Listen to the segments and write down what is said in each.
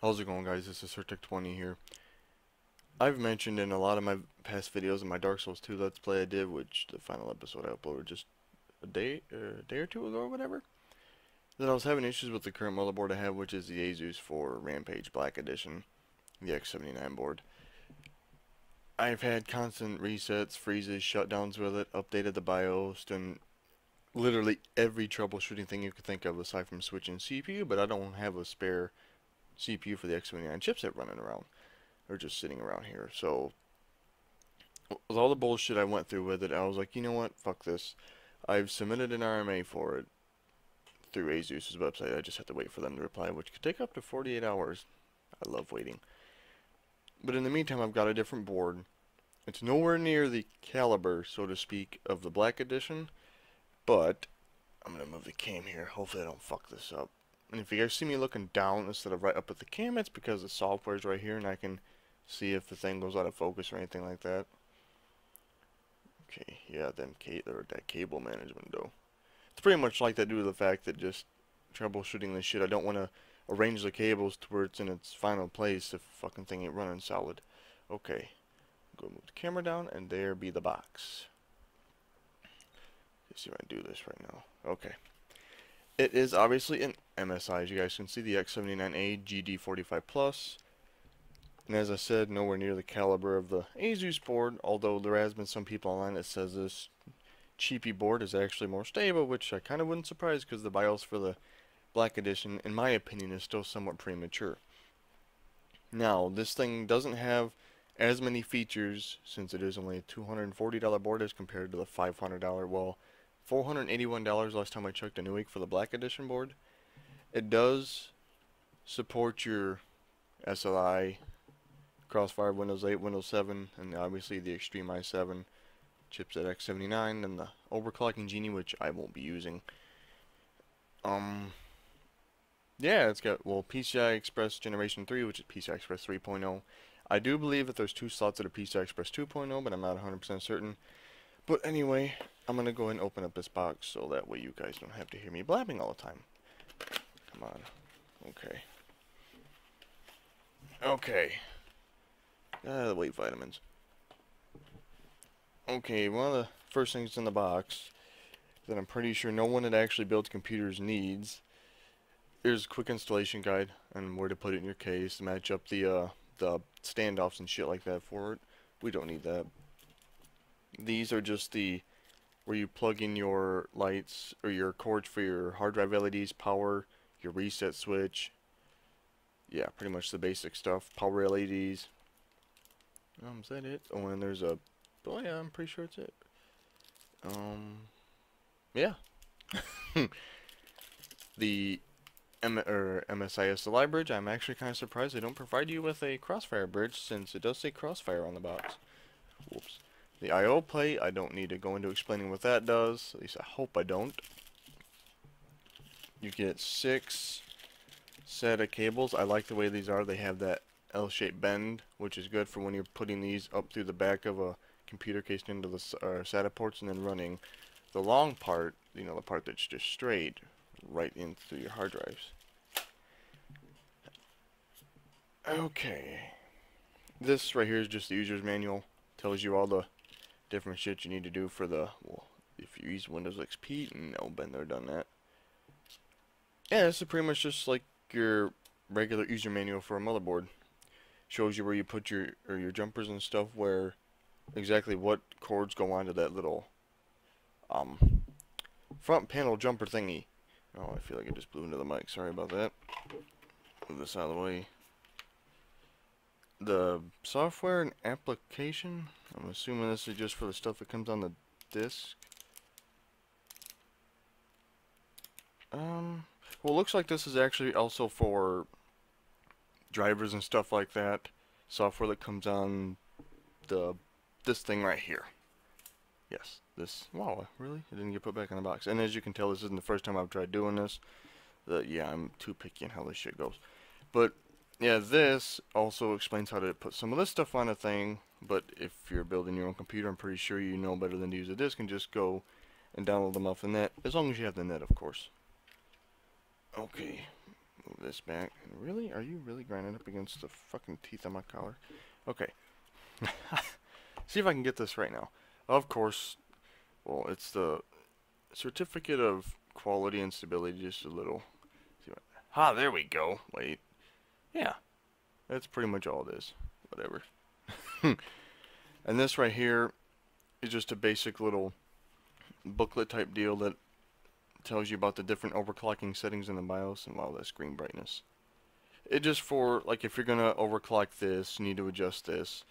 How's it going, guys? This is Certec20 here. I've mentioned in a lot of my past videos in my Dark Souls 2 Let's Play I did, which the final episode I uploaded just a day or two ago or whatever, that I was having issues with the current motherboard I have, which is the Asus for Rampage Black Edition, the X79 board. I've had constant resets, freezes, shutdowns with it, updated the BIOS, done literally every troubleshooting thing you could think of aside from switching CPU, but I don't have a spare CPU for the X79 chipset running around, or just sitting around here. So, with all the bullshit I went through with it, I was like, you know what, fuck this. I've submitted an RMA for it through Asus's website. I just have to wait for them to reply, which could take up to 48 hours. I love waiting. But in the meantime, I've got a different board. It's nowhere near the caliber, so to speak, of the Black Edition, but I'm going to move the cam here. Hopefully I don't fuck this up. And if you guys see me looking down instead of right up at the cam, it's because the software's right here and I can see if the thing goes out of focus or anything like that. Okay, yeah, that cable management though. It's pretty much like that due to the fact that just troubleshooting this shit, I don't want to arrange the cables to where it's in its final place if the fucking thing ain't running solid. Okay, go move the camera down and there be the box. Let's see if I can do this right now. Okay. It is obviously an MSI, as you guys can see, the X79A-GD45 Plus. And as I said, nowhere near the caliber of the Asus board, although there has been some people online that says this cheapy board is actually more stable, which I kind of wouldn't surprise because the BIOS for the Black Edition, in my opinion, is still somewhat premature. Now, this thing doesn't have as many features since it is only a $240 board as compared to the $500, well, $481 last time I checked a new week for the Black Edition board. It does support your SLI, Crossfire, Windows 8, Windows 7, and obviously the Extreme i7 chipset X79 and the overclocking Genie, which I won't be using. Yeah, it's got, well, PCI Express Generation 3, which is PCI Express 3.0. I do believe that there's two slots that are PCI Express 2.0, but I'm not 100% certain. But anyway, I'm going to go ahead and open up this box so that way you guys don't have to hear me blabbing all the time. Come on. Okay. Okay. The weight vitamins. Okay, one of the first things in the box that I'm pretty sure no one that actually builds computers needs. Here's a quick installation guide on where to put it in your case, match up the standoffs and shit like that for it. We don't need that. These are just where you plug in your lights or your cords for your hard drive LEDs, power, your reset switch. Yeah, pretty much the basic stuff. Power LEDs. Is that it? Oh, and there's a. Oh yeah, I'm pretty sure it's it. Yeah. The MSI SLI bridge. I'm actually kind of surprised they don't provide you with a Crossfire bridge since it does say Crossfire on the box. Whoops. The I/O plate, I don't need to go into explaining what that does. At least I hope I don't. You get 6 set of cables. I like the way these are. They have that L-shaped bend, which is good for when you're putting these up through the back of a computer case into the SATA ports and then running the long part, you know, the part that's just straight, right in through your hard drives. Okay. This right here is just the user's manual. Tells you all the different shit you need to do for the, well, if you use Windows XP, no, been there, done that. Yeah, this is pretty much just like your regular user manual for a motherboard. Shows you where you put your jumpers and stuff, where exactly what cords go onto that little front panel jumper thingy. Oh, I feel like I just blew into the mic. Sorry about that. Move this out of the way. The software and application, I'm assuming this is just for the stuff that comes on the disk. Well, it looks like this is actually also for drivers and stuff like that. Software that comes on this thing right here. Yes, this. Wow, really? It didn't get put back in the box. And as you can tell, this isn't the first time I've tried doing this. Yeah, I'm too picky on how this shit goes. But yeah, this also explains how to put some of this stuff on a thing, but if you're building your own computer, I'm pretty sure you know better than to use a disk and just go and download them off the net, as long as you have the net, of course. Okay, Move this back. Really? Are you really grinding up against the fucking teeth on my collar? Okay. See if I can get this right now. Of course, well, it's the certificate of quality and stability, just a little. Ah, there we go. Wait. Yeah. That's pretty much all it is. Whatever. And this right here is just a basic little booklet type deal that tells you about the different overclocking settings in the BIOS and wow, that screen brightness. It just for like if you're gonna overclock this, you need to adjust this,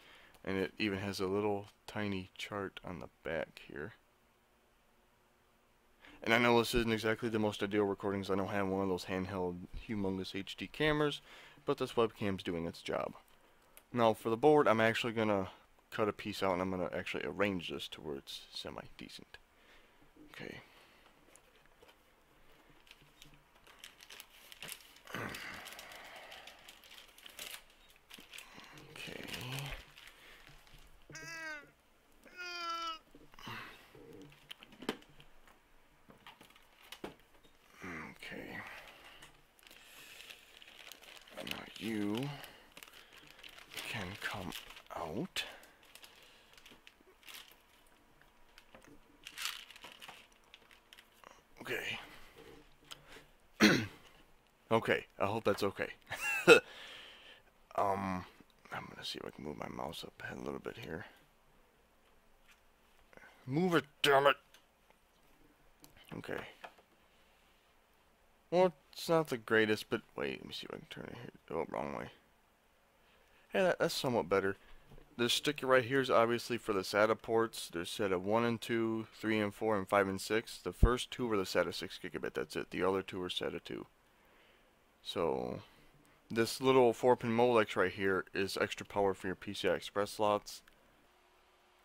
and it even has a little tiny chart on the back here. And I know this isn't exactly the most ideal recordings. I don't have one of those handheld humongous HD cameras, but this webcam's doing its job. Now for the board, I'm actually gonna cut a piece out and I'm gonna actually arrange this to where it's semi-decent. Okay. Okay. Okay. Now you can come out. Okay. Okay, I hope that's okay. I'm gonna see if I can move my mouse up ahead a little bit here. Move it, damn it! Okay. Well, it's not the greatest, but wait, let me see if I can turn it here. Oh, wrong way. Hey, that's somewhat better. This sticker right here is obviously for the SATA ports. There's SATA 1 and 2, 3 and 4, and 5 and 6. The first two were the SATA 6 gigabit, that's it. The other two are SATA 2. So, this little 4-pin Molex right here is extra power for your PCI Express slots.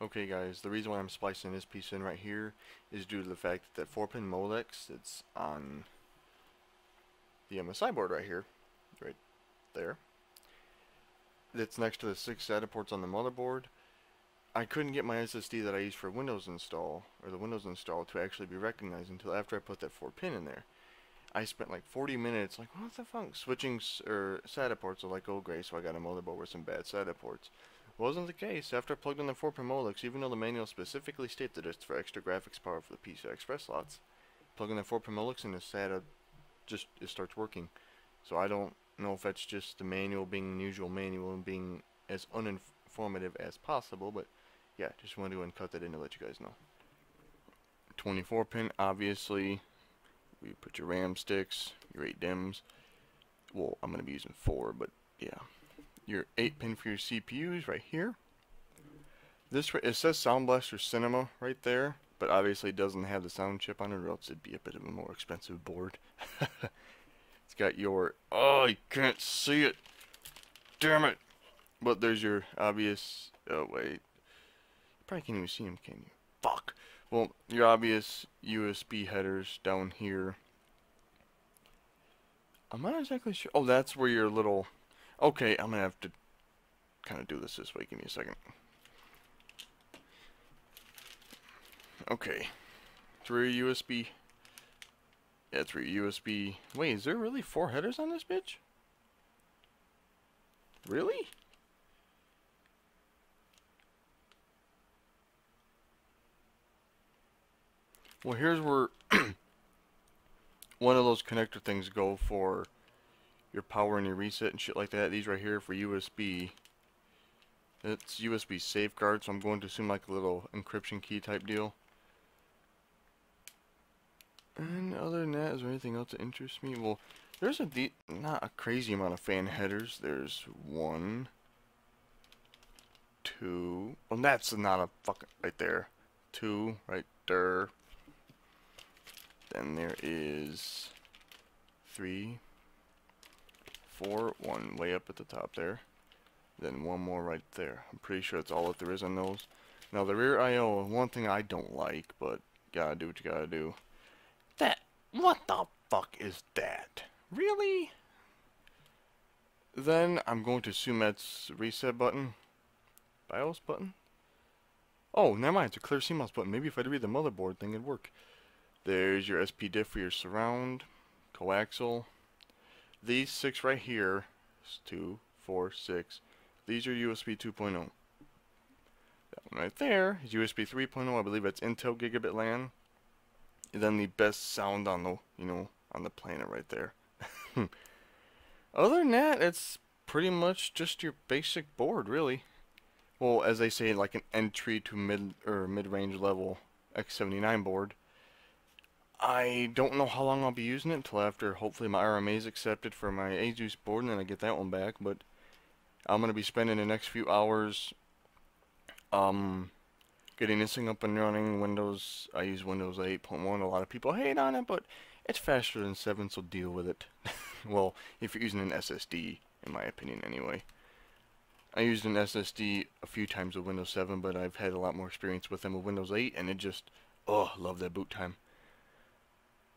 Okay guys, the reason why I'm splicing this piece in right here is due to the fact that 4-pin Molex that's on the MSI board right here, right there, that's next to the 6 SATA ports on the motherboard. I couldn't get my SSD that I use for Windows install, or the Windows install, to actually be recognized until after I put that 4-pin in there. I spent like 40 minutes, like, what the fuck, switching SATA ports. Like, oh great, so I got a motherboard with some bad SATA ports. Wasn't the case. After I plugged in the 4-pin Molex, even though the manual specifically stated that it's for extra graphics power for the PCI Express slots, plugging the 4-pin Molex in the SATA, just, it starts working. So I don't know if that's just the manual being the usual manual and being as uninformative as possible, but yeah, just wanted to cut that in to let you guys know. 24-pin, obviously. We put your RAM sticks, your 8 DIMMs. Well, I'm going to be using 4, but yeah. Your 8-pin for your CPUs right here. This, it says Sound Blaster Cinema right there, but obviously it doesn't have the sound chip on it, or else it'd be a bit of a more expensive board. It's got your, oh, you can't see it. Damn it. But there's your obvious, oh wait. You probably can't even see them, can you? Fuck. Well, your obvious USB headers down here. I'm not exactly sure. Oh, that's where your little... Okay, I'm going to have to kind of do this way. Give me a second. Okay. It's where your USB... Yeah, it's where your USB... Wait, is there really 4 headers on this bitch? Really? Well, here's where one of those connector things go for your power and your reset and shit like that. These right here for USB. It's USB safeguard, so I'm going to assume like a little encryption key type deal. And other than that, is there anything else that interests me? Well, there's not a crazy amount of fan headers. There's 1, 2. Well, that's not a fucking right there. 2 right there. Then there is 3, 4, 1 way up at the top there. Then 1 more right there. I'm pretty sure that's all that there is on those. Now the rear I/O, one thing I don't like, but gotta do what you gotta do. What the fuck is that? Really? Then I'm going to assume that's reset button. BIOS button? Oh, never mind, it's a clear CMOS button. Maybe if I read the motherboard thing it'd work. There's your SP diff for your surround, coaxial. These 6 right here, 2, 4, 6, these are USB 2.0. That one right there is USB 3.0. I believe that's Intel Gigabit LAN. And then the best sound on the, on the planet right there. Other than that, it's pretty much just your basic board, really. Well, as they say, like an entry to mid-range level X79 board. I don't know how long I'll be using it until after hopefully my RMA is accepted for my Asus board, and then I get that one back. But I'm gonna be spending the next few hours getting this thing up and running. I use Windows 8.1. A lot of people hate on it, but it's faster than 7, so deal with it. Well, if you're using an SSD, in my opinion, anyway. I used an SSD a few times with Windows 7, but I've had a lot more experience with them with Windows 8, and it just, oh, love that boot time.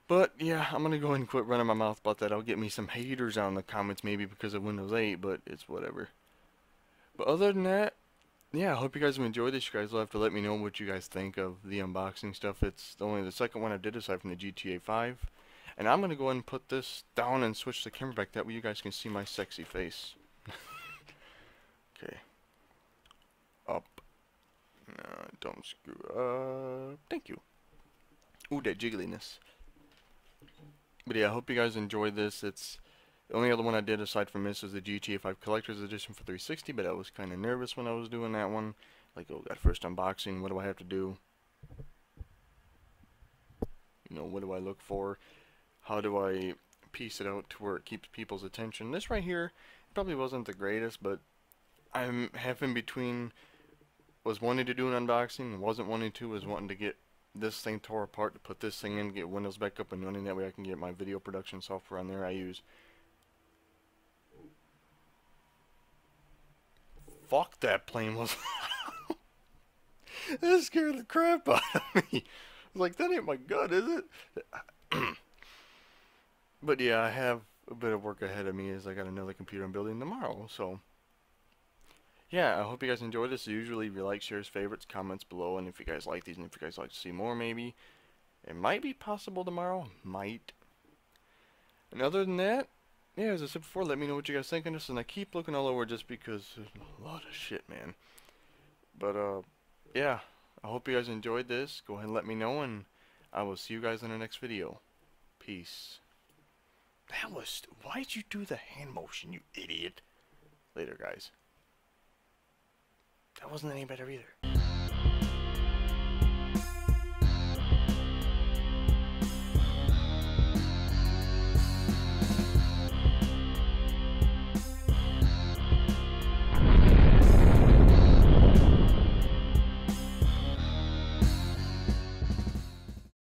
But, yeah, I'm going to go ahead and quit running my mouth about that. I'll get me some haters out in the comments maybe because of Windows 8, but it's whatever. But other than that, yeah, I hope you guys have enjoyed this. You guys will have to let me know what you guys think of the unboxing stuff. It's only the second one I did aside from the GTA 5. And I'm going to go ahead and put this down and switch the camera back. That way you guys can see my sexy face. Okay. Up. No, don't screw up. Thank you. Ooh, that jiggliness. But yeah, I hope you guys enjoyed this. It's the only other one I did aside from this is the GTA 5 Collector's Edition for 360, but I was kind of nervous when I was doing that one. Like, oh, that first unboxing, what do I have to do? What do I look for? How do I piece it out to where it keeps people's attention? This right here probably wasn't the greatest, but I'm half in between. Was wanting to do an unboxing, wasn't wanting to, was wanting to get this thing tore apart to put this thing in, get Windows back up and running. That way I can get my video production software on there. I use. Fuck, that plane was. That scared the crap out of me. I was like, that ain't my gun, is it? But yeah, I have a bit of work ahead of me as I got another computer I'm building tomorrow, so. Yeah, I hope you guys enjoyed this. Usually, if you like, shares, favorites, comments below, and if you guys like these, and if you guys like to see more, maybe. It might be possible tomorrow. Might. And other than that, yeah, as I said before, let me know what you guys think of this, and I keep looking all over just because there's a lot of shit, man. But, yeah, I hope you guys enjoyed this. Go ahead and let me know, and I will see you guys in the next video. Peace. Why'd you do the hand motion, you idiot? Later, guys. That wasn't any better either.